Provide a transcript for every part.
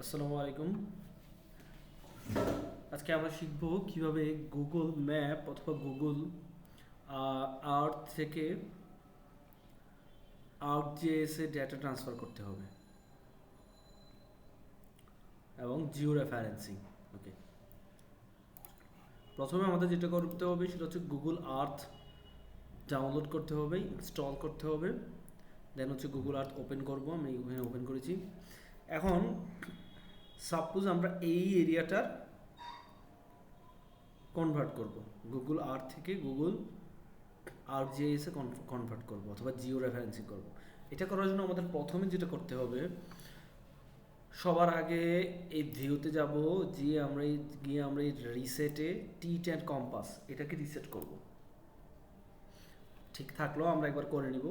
আসসালামু আলাইকুম। আজকে আমরা শিখব কিভাবে গুগল ম্যাপ অথবা গুগল আর্থ থেকে ArcGIS এ ডেটা ট্রান্সফার করতে হবে এবং জিও রেফারেন্সিং। ওকে, প্রথমে আমাদের যেটা করতে হবে সেটা হচ্ছে গুগল আর্থ ডাউনলোড করতে হবে, ইনস্টল করতে হবে। দেন হচ্ছে গুগল আর্থ ওপেন করব, আমি এখানে ওপেন করেছি। এখন সাপোজ আমরা এই এরিয়াটার কনভার্ট করব, গুগল আর্থ থেকে গুগল ArcGIS এ কনভার্ট করব অথবা জিও রেফারেন্সিং করব। এটা করার জন্য আমাদের প্রথমে যেটা করতে হবে, সবার আগে এই ভিউতে যাব, গিয়ে আমরা এই রিসেটে টি10 কম্পাস এটাকে রিসেট করব। ঠিক থাকলেও আমরা একবার করে নিব।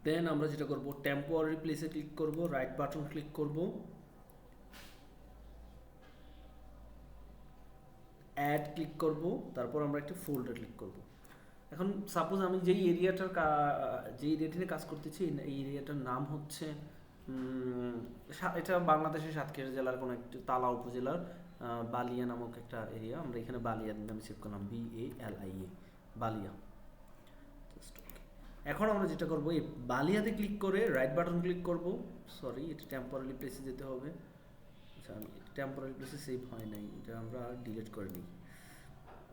দেন আমরা যেটা করব, টেম্পোরারি প্লেসে ক্লিক করব, রাইট বাটন ক্লিক করব, অ্যাড ক্লিক করব, তারপর আমরা একটা ফোল্ডার ক্লিক করব। এখন সাপোজ আমি যেই এরিয়াটা নিয়ে কাজ করতেছি, এই এরিয়াটার নাম হচ্ছে এটা বাংলাদেশের সাতক্ষীরা জেলার কোনো একটি তালা উপজেলার বালিয়া নামক একটা এরিয়া। আমরা এখানে বালিয়া নামে সেভ করলাম, BALIA, বালিয়া। এখন আমরা যেটা করব, এই বালিয়াতে ক্লিক করে রাইট বাটন ক্লিক করব। সরি, এটা টেম্পোরারি প্লেসে যেতে হবে। আচ্ছা, আমি টেম্পোরারি প্লেসে সেভ হয় নাই, এটা আমরা ডিলিট করে নিই।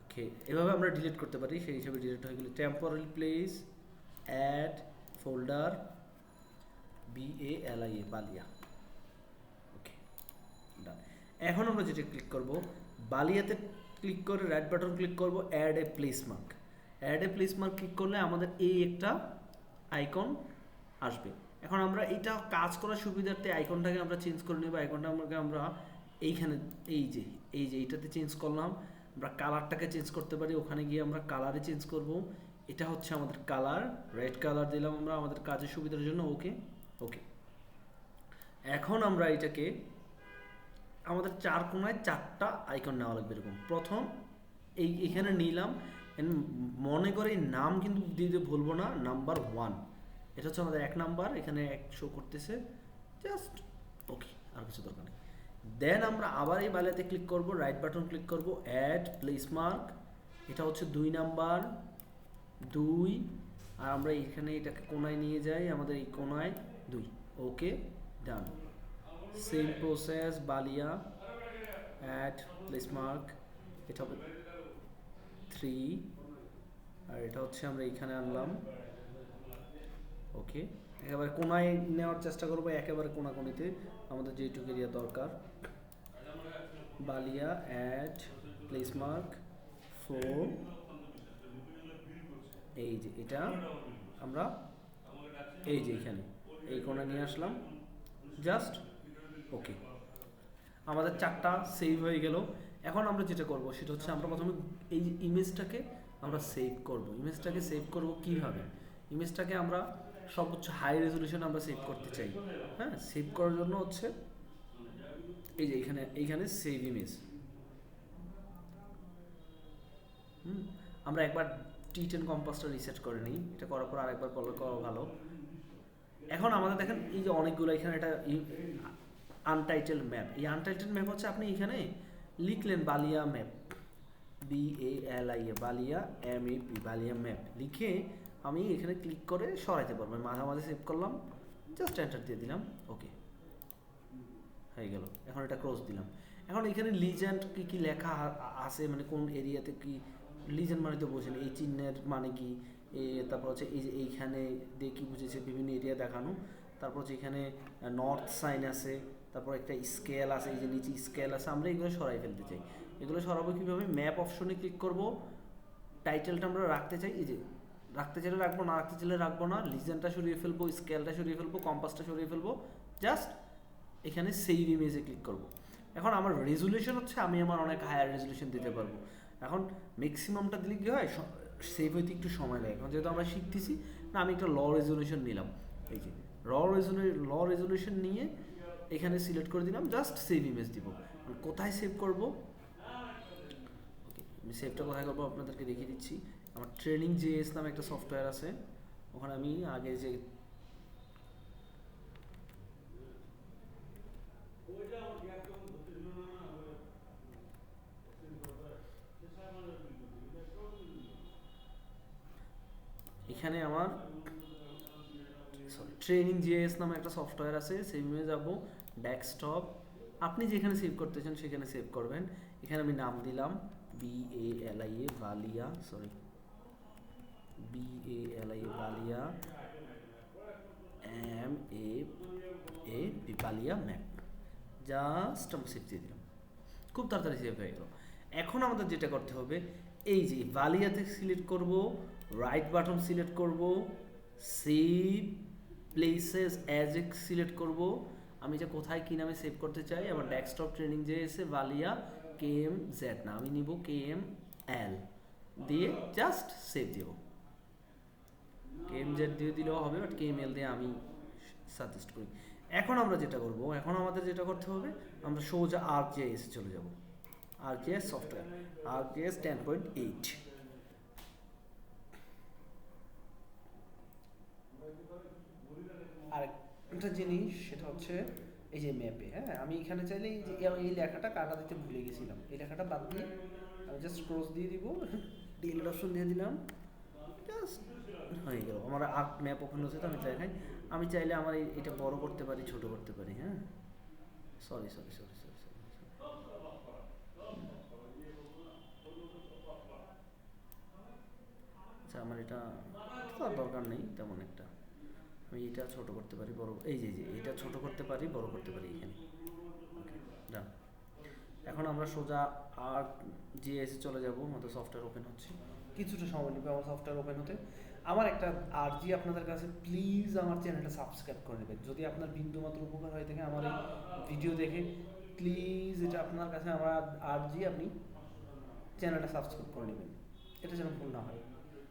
ওকে, এভাবে আমরা ডিলিট করতে পারি, সেই হিসাবে ডিলিট হয়ে গেলে temporary place, add folder, BALIA, Ballia. Okay, done. এখন আমরা যেটা ক্লিক করব, বালিয়াতে ক্লিক করে রাইট বাটন ক্লিক করব, add a placemark. Add a placemark click করলে আমাদের এই একটা আইকন আসবে। এখন আমরা এইটা কাজ করার সুবিধার্থে আইকনটাকে আমরা চেঞ্জ করে নেব। আইকনটা আমরা এইখানে এইটাতে চেঞ্জ করলাম। আমরা কালারটাকে চেঞ্জ করতে পারি, ওখানে গিয়ে আমরা কালারে চেঞ্জ করব। এটা হচ্ছে আমাদের কালার, রেড কালার দিলাম আমরা আমাদের কাজের সুবিধার জন্য। ওকে ওকে, এখন আমরা এটাকে আমাদের চার কোণায় চারটা আইকন নেওয়া লাগবে এরকম। প্রথম এইখানে নিলাম, মনে করে নাম কিন্তু দিতে ভুলবো না, নাম্বার 1, এটা হচ্ছে আমাদের 1 নাম্বার, এখানে 1 শো করতেছে, জাস্ট ওকে, আর কিছু দরকার নেই। দেন আমরা আবার এই বালিয়াতে ক্লিক করব, রাইট বাটন ক্লিক করব, অ্যাড প্লেস মার্ক, এটা হচ্ছে 2 নাম্বার, 2, আর আমরা এখানে এটাকে কোণায় নিয়ে যাই, আমাদের এই কোণায় 2। Okay, done. Same process, Ballia, add placemark, এটা হবে 3, আর এটা হচ্ছে আমরা এইখানে আনলাম। ওকে, একেবারে কোনায় নেওয়ার চেষ্টা করবো, একেবারে কোনাকুনিতে আমাদের যেটুকু এরিয়া দরকার। বালিয়া, অ্যাড প্লেস মার্ক 4, এই যে এটা আমরা এই যে এখানে এই কোণা নিয়ে আসলাম, জাস্ট ওকে। আমাদের চারটা সেভ হয়ে গেল। এখন আমরা যেটা করব সেটা হচ্ছে, আমরা প্রথমে এই ইমেজটাকে আমরা সেভ করব। ইমেজটাকে সেভ করব কিভাবে? ইমেজটাকে আমরা সর্বোচ্চ হাই রেজলিউশন আমরা সেভ করতে চাই। হ্যাঁ, সেভ করার জন্য হচ্ছে এই যে এইখানে সেভ ইমেজ। আমরা একবার টি10 কম্পাসটা রিসেট করে নিই, এটা করার পর আরেকবার করা ভালো। এখন আমাদের দেখেন এই যে অনেকগুলো এখানে একটা আনটাইটেল ম্যাপ। এই আনটাইটেল ম্যাপ হচ্ছে আপনি এখানে লিখলেন Ballia map, BALIA, Ballia MAP, Ballia map লিখে আমি এখানে ক্লিক করে সরাইতে পারবো। মাঝে সেভ করলাম, জাস্ট এন্টার দিয়ে দিলাম, ওকে হয়ে গেল। এখন এটা ক্রস দিলাম। এখন এখানে লিজেন্ড কি কি লেখা আছে, মানে কোন এরিয়াতে কি লিজেন্ড, মানে তো বোঝেন এই চিহ্নের মানে কি। তারপর হচ্ছে এই যে এইখানে দিয়ে কি বুঝেছে, বিভিন্ন এরিয়া দেখানো। তারপর হচ্ছে এখানে নর্থ সাইন আছে, তারপর একটা স্কেল আছে, এই যে নিচে স্কেল আছে। আমরা এগুলো সরাই ফেলতে চাই। এগুলো সরাবো কীভাবে? ম্যাপ অপশনে ক্লিক করব, টাইটেলটা আমরা রাখতে চাই, এই যে রাখতে চাইলে রাখবো, না রাখতে চাইলে রাখবো না। লিজেন্ডটা সরিয়ে ফেলবো, স্কেলটা সরিয়ে ফেলবো, কম্পাসটা সরিয়ে ফেলবো, জাস্ট এখানে সেভ ইমেজে ক্লিক করব। এখন আমার রেজুলেশন হচ্ছে আমি আমার অনেক হায়ার রেজুলেশন দিতে পারবো। এখন ম্যাক্সিমামটা দিলে কী হয়, সেভ হইতে একটু সময় লাগে। এখন যেহেতু আমরা শিখতেছি না, আমি একটা ল রেজুলেশন নিলাম, এই যে ল রেজুলেশন নিয়ে এখানে সিলেক্ট করে দিলাম, জাস্ট সেভ ইমেজ দিব। কোথায় সেভ করব? ওকে, আমি সেভটা কোথায় করবো আপনাদেরকে দেখিয়ে দিচ্ছি। আমার ট্রেনিং JS নামে একটা সফটওয়্যার আছে, ওখানে আমি আগে যে এখানে আমার সরি ট্রেনিং জিএস নামে একটা সফটওয়্যার আছে, সেভে যাব, ডেস্কটপ, আপনি যেখানে সেভ করতে চান সেখানে সেভ করবেন। এখানে আমি নাম দিলাম BALIA Ballia, sorry BALIA Ballia MAP Ballia map, just আমি সেভ দিয়ে দিলাম, খুব তাড়াতাড়ি সেভ হয়ে গেল। এখন আমাদের যেটা করতে হবে, এই যে বালিয়াতে সিলেক্ট করব, রাইট বাটন সিলেক্ট করব, save places as A select করব, আমি যে কোথায় কী নামে সেভ করতে চাই, আবার ডেস্কটপ ট্রেনিং যে এসে বালিয়া KMZ না, আমি নিব KML দিয়ে জাস্ট সেভ দেব। KMZ দিয়ে দিলেও হবে, বাট KML দিয়ে আমি সাজেস্ট করি। এখন আমরা যেটা করব, এখন আমাদের যেটা করতে হবে, আমরা সোজা ArcGIS চলে যাব, ArcGIS সফটওয়্যার, ArcGIS 10.8। আর একটা জিনিস সেটা হচ্ছে এই যে ম্যাপে, হ্যাঁ আমি এখানে চাইলে এই লেখাটা কাটা দিতে ভুলে গেছিলাম, এই লেখাটা বাদ দিয়ে আমি জাস্ট ক্রস দিয়ে দিব, ডিলিট অপশন দিয়ে দিলাম, জাস্ট হয়ে গেল আমার আর্ক ম্যাপ ওপেন হচ্ছে। তো আমি দেখাই, আমি চাইলে আমার এটা বড় করতে পারি, ছোট করতে পারি, হ্যাঁ sorry sorry sorry sorry sorry, আচ্ছা আমার এটা তো আর দরকার নেই তেমন একটা, আমি এটা ছোট করতে পারি, বড় এই যে এটা ছোট করতে পারি, বড় করতে পারি এখানে, ওকে ডান। এখন আমরা সোজা ArcGIS চলে যাব, আমাদের সফটওয়্যার ওপেন হচ্ছে, কিছুটা সময় নেবে আমার সফটওয়্যার ওপেন হতে। আমার একটা আরজি আপনাদের কাছে, প্লিজ আমার চ্যানেলটা সাবস্ক্রাইব করে নেবেন, যদি আপনার বিন্দুমাত্র উপকার হয়ে থাকে আমার এই ভিডিও দেখে, প্লিজ এটা আপনার কাছে আমার আরজি, আপনি চ্যানেলটা সাবস্ক্রাইব করে নেবেন, এটা যেন ভুল না হয়।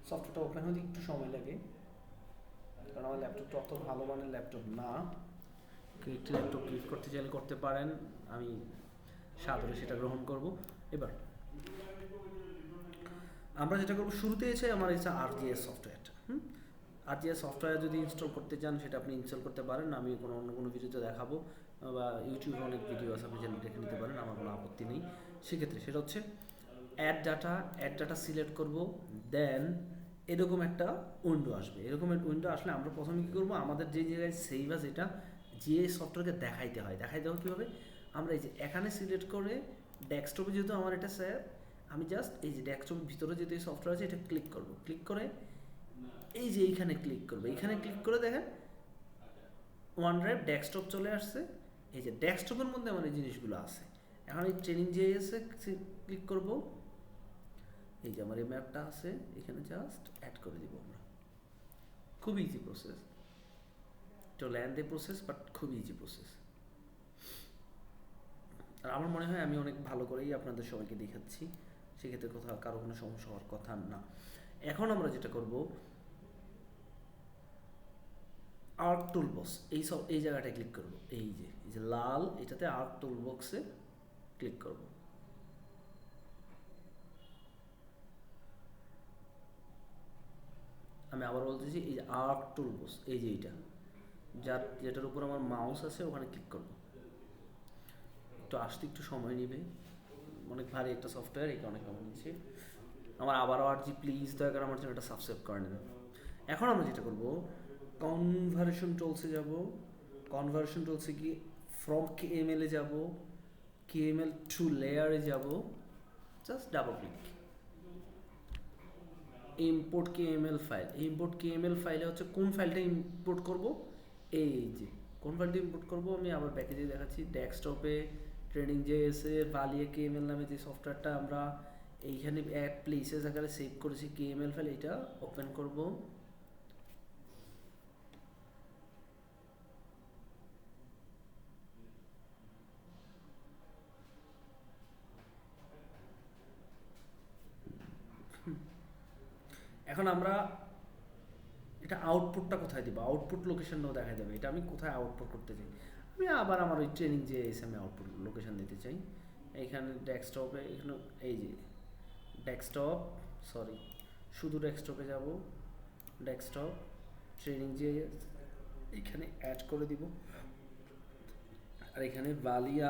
সফটওয়্যারটা ওপেন হতে একটু সময় লাগে, কারণ আমার ল্যাপটপটা অত ভালো মানের ল্যাপটপ না, একটি ল্যাপটপ গিফট করতে চাইলে করতে পারেন, আমি সাদরে সেটা গ্রহণ করব। এবার আমরা যেটা করবো, শুরুতে এসে আমার এই ArcGIS সফটওয়্যারটা, ArcGIS সফটওয়্যার যদি ইনস্টল করতে চান সেটা আপনি ইনস্টল করতে পারেন, আমি অন্য কোনো ভিডিওতে দেখাবো, বা ইউটিউবে অনেক ভিডিও আছে, আপনি যেন দেখে নিতে পারেন, আমার কোনো আপত্তি নেই। সেক্ষেত্রে সেটা হচ্ছে অ্যাড ডাটা সিলেক্ট করব, দেন এরকম একটা উইন্ডো আসবে, এরকম একটা উইন্ডো আসলে আমরা প্রথমে কী করবো, আমাদের যে জায়গায় সেভ আছে এটা জিআইএস সফটওয়্যারকে দেখাইতে হয় কীভাবে, আমরা এই যে এখানে সিলেক্ট করে ডেস্কটপে যেহেতু আমার এটা সেভ, আমি জাস্ট এই যে ডেস্কটপের ভিতরে যেহেতু এই সফটওয়্যার আছে এটা ক্লিক করব, ক্লিক করে এই যে এইখানে ক্লিক করবো, এইখানে ক্লিক করে দেখেন OneDrive ডেস্কটপ চলে আসছে, এই যে ডেস্কটপের মধ্যে আমার এই জিনিসগুলো আছে। এখন এই ট্রেনিং জিআইএসে ক্লিক করব, এই যে আমার এই ম্যাপটা আছে, এখানে জাস্ট অ্যাড করে দিব আমরা, খুব ইজি প্রসেস, তো ল্যান্ডে প্রসেস, বাট খুব ইজি প্রসেস। আর আমার মনে হয় আমি অনেক ভালো করেই আপনাদের সবাইকে দেখাচ্ছি, সেক্ষেত্রে কোথাও কারো কোনো সমস্যা হওয়ার কথা না। এখন আমরা যেটা করব, আর্ক টুলবক্স এই জায়গাটায় ক্লিক করব, এই যে লাল এটাতে আর্ক টুলবক্সে ক্লিক করব। আমি আবার বলতেছি, এই যে আর্ক টুলবক্স, এই যে এইটা যেটার উপর আমার মাউস আছে ওখানে ক্লিক করব। একটু আসতে একটু সময় নেবে, অনেক ভারী একটা সফটওয়্যার, এই কারণে কেমন নিচ্ছে। আমার আবারও আরজি প্লিজ দয়া করে আমার চ্যানেলটা সাবস্ক্রাইব করে নেন। এখন আমরা যেটা করব, কনভার্সন টুলসে যাব, কনভার্সন টুলসে গিয়ে ফ্রম KML এ যাব, KML টু লেয়ারে যাব, just double click, import KML file, import KML ফাইলে হচ্ছে কোন ফাইলটা ইম্পোর্ট করব, এই যে কোন ফাইলটা ইম্পোর্ট করব, আমি আবার প্যাকেজে দেখাচ্ছি, ডেস্কটপে ট্রেনিং জিআইএসে বালিয়া KML নামে যে সফটওয়্যারটা আমরা এইখানে অ্যাড প্লেসেস আকারে সেভ করেছি KML ফাইল, এটা ওপেন করব। এখন আমরা এটা আউটপুটটা কোথায় দিব, আউটপুট লোকেশনটাও দেখা যাবে, এটা আমি কোথায় আউটপুট করতে চাই, আমি আবার আমার ওই ট্রেনিং যে এসে আমি আউটপুট লোকেশন দিতে চাই, এইখানে ডেস্কটপে, এখানে এই যে ডেস্কটপ, সরি শুধু ডেস্কটপে যাব, ডেস্কটপ ট্রেনিং যে এখানে অ্যাড করে দিব, আর এখানে বালিয়া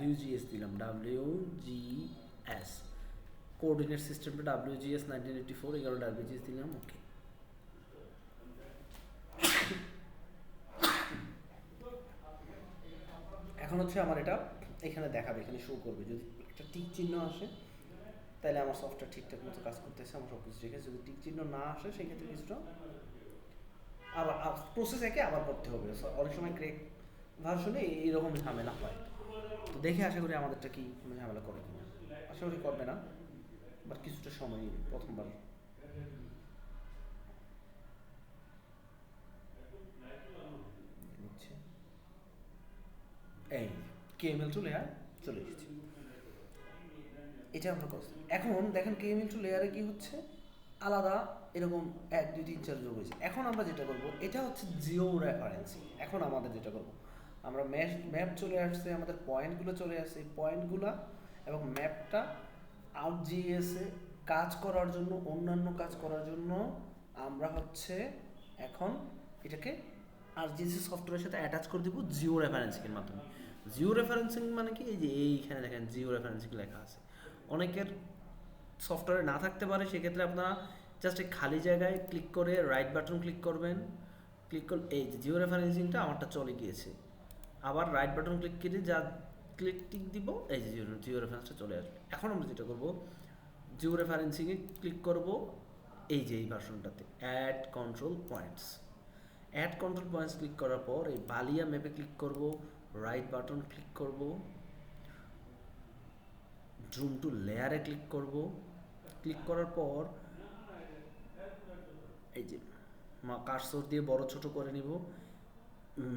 WGS দিলাম, WGS কোঅর্ডিনেট সিস্টেমটা WGS 1984, 11 WGS দিলাম, ওকে এখন হচ্ছে আমার এটা এখানে দেখাবে, এখানে শো করবে। যদি একটা টিক চিহ্ন আসে তাহলে আমার সফটওয়্যার ঠিকঠাক মতো কাজ করতেছে, আমার সব কিছু ঠিক আছে। যদি টিক চিহ্ন না আসে সেই ক্ষেত্রে কিছুটা আবার প্রসেস একে আবার করতে হবে। অনেক সময় ক্রেক ভার্সনে এইরকম ঝামেলা হয়। তো দেখে আশা করি আমাদেরটা কি কোনো ঝামেলা করে কিনা, আশা করি করবে না, বাট কিছুটা সময় নেবে প্রথমবার। নিচ্ছে এই কেএমএল টু লেয়ার চলে এসেছে, এটা আমরা করছি। এখন দেখেন কেএমএল টু লেয়ারে কি হচ্ছে, আলাদা এরকম 1 2 3 4 যোগ হয়েছে। এখন আমরা যেটা করবো, এটা হচ্ছে জিও রেফারেন্সিং। এখন আমাদের যেটা করবো, আমরা ম্যাপ চলে আসছে, আমাদের পয়েন্টগুলো চলে আসছে, এই পয়েন্টগুলো এবং ম্যাপটা আউট জিএসে কাজ করার জন্য, অন্যান্য কাজ করার জন্য আমরা হচ্ছে এখন এটাকে আর জিএসি সফটওয়্যারের সাথে অ্যাটাচ করে দিব জিও রেফারেন্সিংয়ের মাধ্যমে। জিও রেফারেন্সিং মানে কি, এই যে এইখানে দেখেন জিও রেফারেন্সিং লেখা আছে। অনেকের সফটওয়্যারে না থাকতে পারে, সেক্ষেত্রে আপনারা জাস্ট এই খালি জায়গায় ক্লিক করে রাইট বাটন ক্লিক করবেন। ক্লিক করলে এই যে জিও রেফারেন্সিংটা আমারটা চলে গিয়েছে। আবার রাইট বাটন ক্লিক করে যা ক্লিক টিক দিব, এই যে জিও রেফারেন্সটা চলে আসবে। এখন আমরা যেটা করব, জিও রেফারেন্সিংয়ে ক্লিক করব এই যে এই ভার্সনটাতে, add control points. Add control points click করার পর এই বালিয়া ম্যাপে ক্লিক করব, রাইট বাটন ক্লিক করব, জুম টু লেয়ারে ক্লিক করব। ক্লিক করার পর এই যে কার্সর দিয়ে বড় ছোট করে নিব,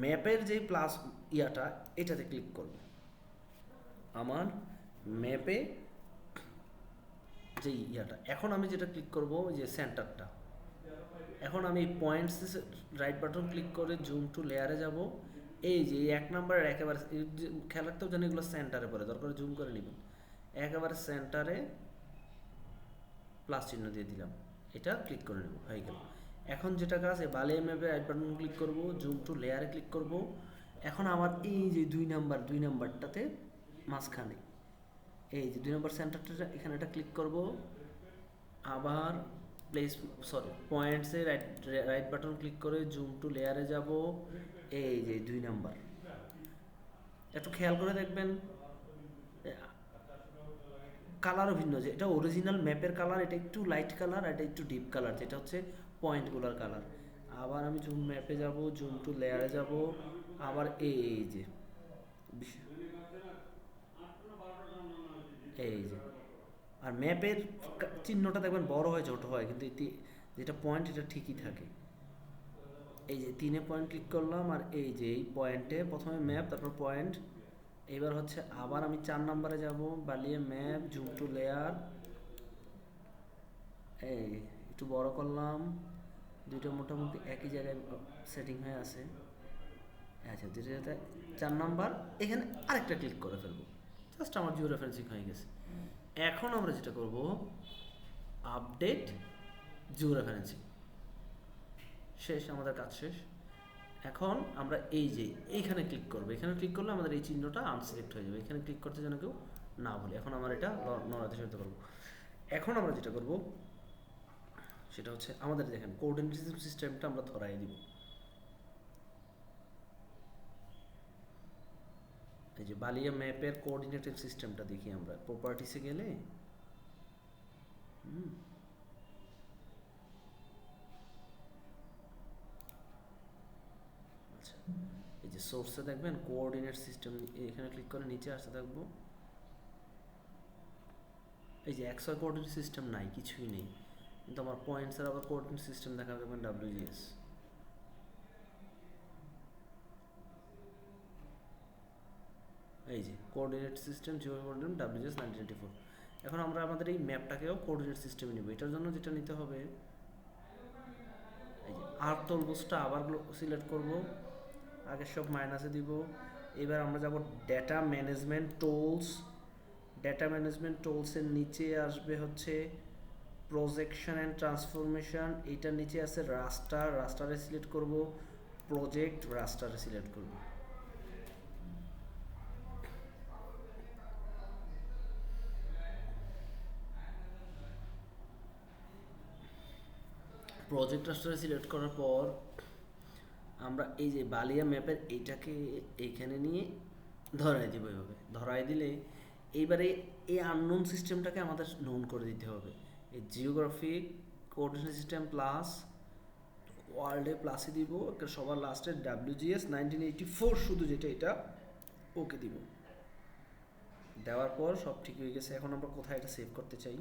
ম্যাপের যে প্লাস ইয়াটা এটাতে ক্লিক করব। আমার ম্যাপে যে ইয়াটা, এখন আমি যেটা ক্লিক করব যে সেন্টারটা, এখন আমি পয়েন্টস রাইট বাটন ক্লিক করে জুম টু লেয়ারে যাব। এই যে 1 নম্বরের একেবারে খেয়াল রাখতেও জানি এগুলো সেন্টারে পড়ে, দরকার জুম করে নেবেন। একেবারে সেন্টারে প্লাস চিহ্ন দিয়ে দিলাম, এটা ক্লিক করে নেব, হয়ে গেল। এখন যেটা কাজ, এই বালিয়া ম্যাপে রাইট বাটন ক্লিক করব, জুম টু লেয়ারে ক্লিক করব। এখন আমার এই যে 2 নাম্বারটাতে মাঝখানে এই যে 2 নম্বর সেন্টারটা, এখানে একটা ক্লিক করব। আবার প্লেস পয়েন্টসে রাইট বাটন ক্লিক করে জুম টু লেয়ারে যাব। এই যে 2 নাম্বার, একটু খেয়াল করে দেখবেন কালারও ভিন্ন, যে এটা অরিজিনাল ম্যাপের কালার, এটা একটু লাইট কালার, এটা একটু ডিপ কালার, যেটা হচ্ছে পয়েন্টগুলোর কালার। আবার আমি জুম ম্যাপে যাব, জুম টু লেয়ারে যাব। আবার এই যে এই যে আর ম্যাপের চিহ্নটা দেখবেন বড় হয় ছোট হয়, কিন্তু যেটা পয়েন্ট এটা ঠিকই থাকে। এই যে 3-এ পয়েন্ট ক্লিক করলাম, আর এই যে এই পয়েন্টে প্রথমে ম্যাপ, তারপর পয়েন্ট। এবার হচ্ছে আবার আমি 4 নম্বরে যাব, বালিয়ে ম্যাপ, জুম টু লেয়ার, এই একটু বড় করলাম, দুইটা মোটামুটি একই জায়গায় সেটিং হয়ে আছে। আচ্ছা, যেটা 4 নাম্বার, এখানে আরেকটা ক্লিক করে ফেলবো, জাস্ট আমার জিও রেফারেন্সিং হয়ে গেছে। এখন আমরা যেটা করব, আপডেট জিও রেফারেন্সিং, শেষ, আমাদের কাজ শেষ। এখন আমরা এই যে এইখানে ক্লিক করবো, এখানে ক্লিক করলে আমাদের এই চিহ্নটা আনসিলেক্ট হয়ে যাবে, এখানে ক্লিক করতে যেন কেউ না বলে। এখন আমার এটা নড়াতে সহায়তা করবো। এখন আমরা যেটা করব সেটা হচ্ছে, আমাদের দেখেন কোঅর্ডিনেট সিস্টেমটা আমরা ধরাই দিব। এই যে বালিয়া ম্যাপের কোঅর্ডিনেটেড সিস্টেমটা দেখি আমরা, প্রপার্টিসে গেলে আচ্ছা, এই যে সোর্সে দেখবেন কোঅর্ডিনেট সিস্টেম, এখানে ক্লিক করে নিচে আসতে থাকবো। এই যে XY কোঅর্ডিনেট সিস্টেম নাই, কিছুই নেই, কিন্তু আমার পয়েন্টসের আবার কোঅর্ডিনেট সিস্টেম দেখা যাবেন WGS। এই যে coordinate system, Jio coordinate WGS 1994। এখন আমরা আমাদের এই ম্যাপটাকেও কোঅর্ডিনেট সিস্টেমে নিব। এটার জন্য যেটা নিতে হবে, এই যে আর্ক তলবুজটা আবার সিলেক্ট করব, আগের সব মাইনাসে দিব। এবার আমরা যাব data management tools. Data management টুলসের নিচে আসবে হচ্ছে প্রজেকশন অ্যান্ড ট্রান্সফরমেশন, এইটার নিচে আছে রাস্টার, রাস্টারে সিলেক্ট করব। প্রজেক্ট, রাস্টারে সিলেক্ট করব। প্রজেক্ট রাস্টারে সিলেক্ট করার পর আমরা এই যে বালিয়া ম্যাপের এইটাকে এইখানে নিয়ে ধরাই দিব এভাবে, ধরাই দিলে এইবারে এই আননোন সিস্টেমটাকে আমাদের নোন করে দিতে হবে। এই জিওগ্রাফিক কোঅর্ডিনেট সিস্টেম প্লাস ওয়ার্ল্ডে প্লাসে দিব, একটা সবার লাস্টে WGS 1984 শুধু যেটা এটা ওকে দিব। দেওয়ার পর সব ঠিক হয়ে গেছে। এখন আমরা কোথায় এটা সেভ করতে চাই,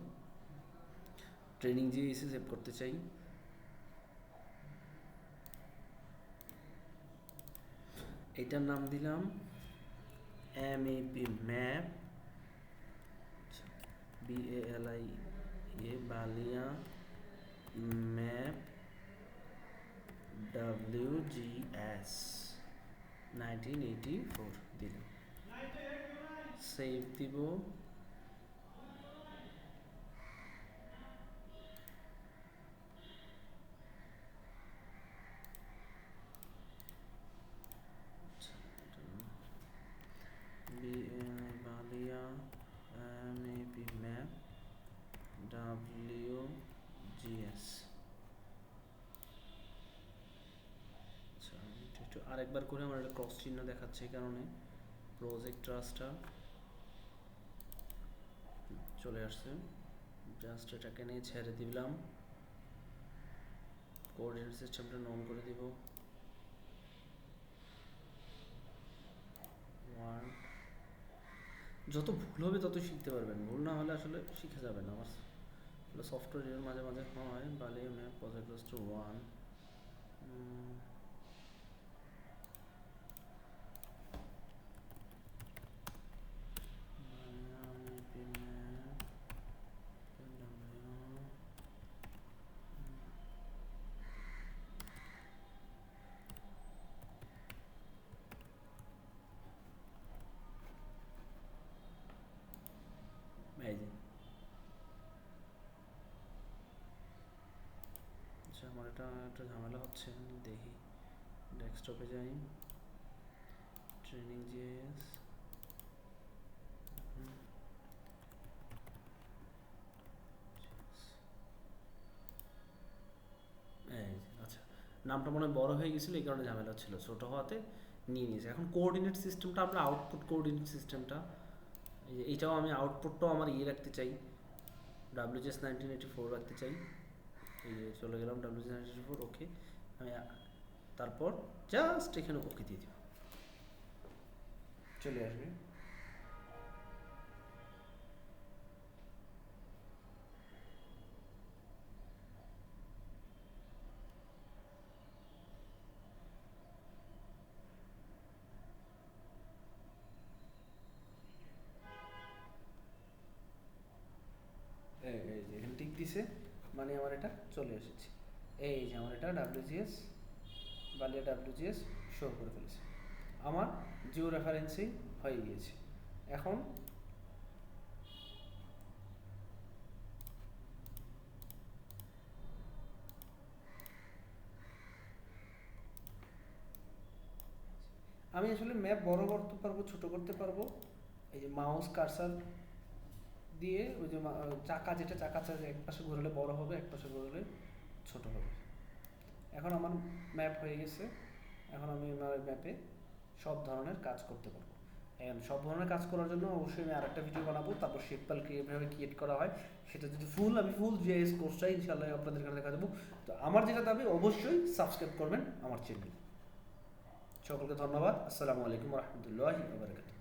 ট্রেনিং জিএসে সেভ করতে চাই। এটার নাম দিলাম MAP map, BALIA Ballia map WGS 1984 দিলাম, সেভ দিব। Ballia MAP map WGS। আচ্ছা একটু আরেকবার করে আমার একটা ক্রস চিহ্ন দেখাচ্ছে, এই কারণে প্রজেক্ট ট্রাস্টটা চলে আসছে। জাস্ট এটাকে নিয়ে ছেড়ে দিলাম, কোঅর্ডিনেট সিস্টেমটা নন করে দিব। যত ভুল হবে তত শিখতে পারবেন, ভুল না হলে আসলে শিখে যাবেন। আমার সফটওয়্যার মাঝে মাঝে হয়। বালিয়া ম্যাপ প্রজেক্ট 1 এই যে। আচ্ছা আমার এটা একটা ঝামেলা হচ্ছে, দেখি ডেস্কটপে যাই, ট্রেনিং জিএস এই যে। আচ্ছা নামটা মনে হয় বড় হয়ে গেছিলো, এই কারণে ঝামেলা ছিল, ছোটো হওয়াতে নিয়ে নিয়েছে। এখন কোঅর্ডিনেট সিস্টেমটা আমরা আউটপুট কোঅর্ডিনেট সিস্টেমটা, এইটাও আমি আউটপুটটাও আমার ইয়ে রাখতে চাই, WGS 1984 রাখতে চাই। এই যে চলে গেলাম WGS 1984, ওকে। আমি তারপর জাস্ট এখানে ওকে দিয়ে দিব, চলে আসবে। এই যে এখানে টিক দিছে, মানে আমার এটা চলে এসেছে। এই যে আমার এটা WGS বালিয়া WGS শো করে ফেলেছে, আমার জিও রেফারেন্সিং হয়ে গিয়েছে। এখন আমি আসলে ম্যাপ বড় করতে পারবো, ছোট করতে পারবো। এই যে মাউস কার্সার দিয়ে ওই যে চাকা, যেটা চাকা এক পাশে ঘোরালে বড় হবে, এক পাশে ঘোরালে ছোট হবে। এখন আমার ম্যাপ হয়ে গেছে। এখন আমি আমার ম্যাপে সব ধরনের কাজ করতে পারবো। এখন সব ধরনের কাজ করার জন্য অবশ্যই আমি আরেকটা ভিডিও বানাবো, তারপর শেপ ফাইল কীভাবে ক্রিয়েট করা হয় সেটা যদি আমি ফুল জিআইএস কোর্সটাই ইনশাআল্লাহ আপনাদের এখানে দেখা দেবো। তো আমার যেটা দাবি, অবশ্যই সাবস্ক্রাইব করবেন আমার চ্যানেল। সকলকে ধন্যবাদ। আসসালামু আলাইকুম রহমতুল্লাহি ওয়া বারাকাতুহু।